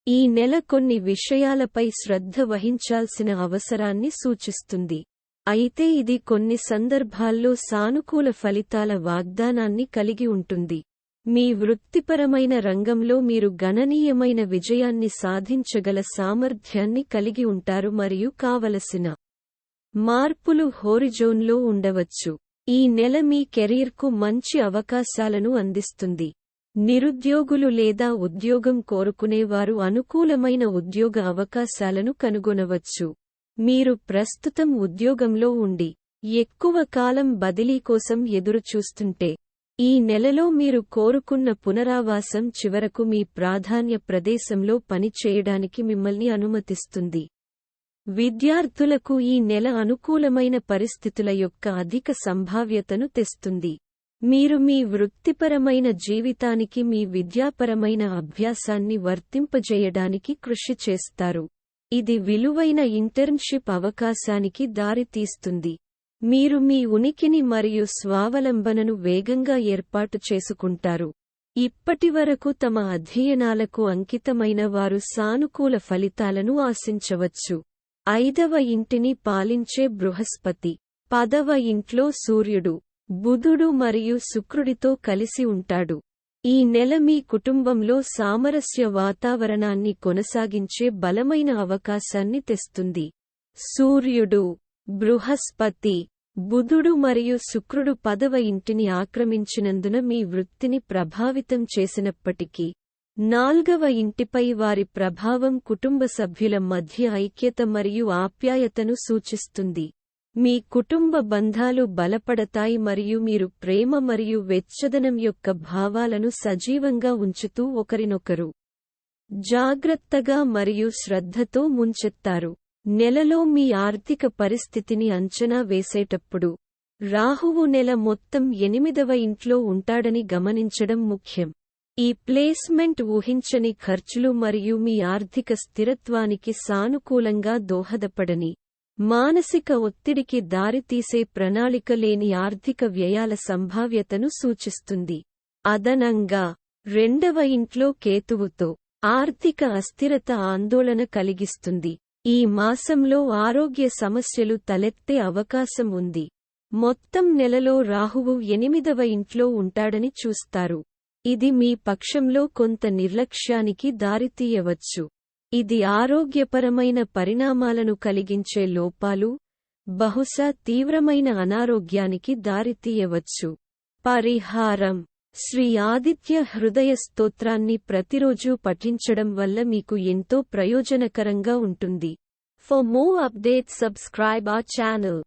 ఈ నెల కొన్ని విషయాలపై శ్రద్ధ వహించాల్సిన అవసరాన్ని సూచిస్తుంది. అయితే ఇది కొన్ని సందర్భాల్లో సానుకూల ఫలితాల వాగ్దానాన్ని కలిగి ఉంటుంది. మీ వృత్తిపరమైన రంగంలో మీరు గణనీయమైన విజయాన్ని సాధించగల సామర్థ్యాన్ని కలిగి ఉంటారు మరియు కావలసిన మార్పులు హోరిజోన్లో ఉండవచ్చు. ఈ నెల మీ కెరీర్కు మంచి అవకాశాలను అందిస్తుంది. నిరుద్యోగులు లేదా ఉద్యోగం కోరుకునేవారు అనుకూలమైన ఉద్యోగ అవకాశాలను కనుగొనవచ్చు. మీరు ప్రస్తుతం ఉద్యోగంలో ఉండి ఎక్కువ కాలం బదిలీ కోసం ఎదురుచూస్తుంటే, ఈ నెలలో మీరు కోరుకున్న పునరావాసం చివరకు మీ ప్రాధాన్య ప్రదేశంలో పనిచేయడానికి మిమ్మల్ని అనుమతిస్తుంది. విద్యార్థులకు ఈ నెల అనుకూలమైన పరిస్థితుల యొక్క అధిక సంభావ్యతను తెస్తుంది. మీరు మీ వృత్తిపరమైన జీవితానికి మీ విద్యాపరమైన అభ్యాసాన్ని వర్తింపజేయడానికి కృషి చేస్తారు. ఇది విలువైన ఇంటర్న్షిప్ అవకాశానికి దారితీస్తుంది. మీరు మీ ఉనికిని మరియు స్వావలంబనను వేగంగా ఏర్పాటు చేసుకుంటారు. ఇప్పటివరకు తమ అధ్యయనాలకు అంకితమైన వారు సానుకూల ఫలితాలను ఆశించవచ్చు. 5వ ఇంటిని పాలించే బృహస్పతి 10వ ఇంట్లో సూర్యుడు, బుధుడు మరియు శుక్రుడితో కలిసి ఉంటాడు. ఈ నెల మీ కుటుంబంలో సామరస్య వాతావరణాన్ని కొనసాగించే బలమైన అవకాశాన్ని తెస్తుంది. సూర్యుడు, బృహస్పతి, బుధుడు మరియు శుక్రుడు 10వ ఇంటిని ఆక్రమించినందున మీ వృత్తిని ప్రభావితం చేసినప్పటికీ, 4వ ఇంటిపై వారి ప్రభావం కుటుంబ సభ్యుల మధ్య ఐక్యత మరియు ఆప్యాయతను సూచిస్తుంది. మీ కుటుంబ బంధాలు బలపడతాయి మరియు మీరు ప్రేమ మరియు వెచ్చదనం యొక్క భావాలను సజీవంగా ఉంచుతూ ఒకరినొకరు జాగ్రత్తగా మరియు శ్రద్ధతో ముంచెత్తారు. నెలలో మీ ఆర్థిక పరిస్థితిని అంచనా వేసేటప్పుడు, రాహువు నెల మొత్తం 8వ ఇంట్లో ఉంటాడని గమనించడం ముఖ్యం. ఈ ప్లేస్మెంట్ ఊహించని ఖర్చులు మరియు మీ ఆర్థిక స్థిరత్వానికి సానుకూలంగా దోహదపడని, మానసిక ఒత్తిడికి దారితీసే ప్రణాళిక లేని ఆర్థిక వ్యయాల సంభావ్యతను సూచిస్తుంది. అదనంగా, 2వ ఇంట్లో కేతువుతో ఆర్థిక అస్థిరత ఆందోళన కలిగిస్తుంది. ఈ మాసంలో ఆరోగ్య సమస్యలు తలెత్తే అవకాశం ఉంది. మొత్తం నెలలో రాహువు 8వ ఇంట్లో ఉంటాడని చూస్తారు. ఇది మీ పక్షంలో కొంత నిర్లక్ష్యానికి దారితీయవచ్చు. ఇది ఆరోగ్యపరమైన పరిణామాలను కలిగించే లోపాలు, బహుశా తీవ్రమైన అనారోగ్యానికి దారితీయవచ్చు. పరిహారం: శ్రీ ఆదిత్య హృదయ స్తోత్రాన్ని ప్రతిరోజూ పఠించడం వల్ల మీకు ఎంతో ప్రయోజనకరంగా ఉంటుంది. For more updates, subscribe our channel.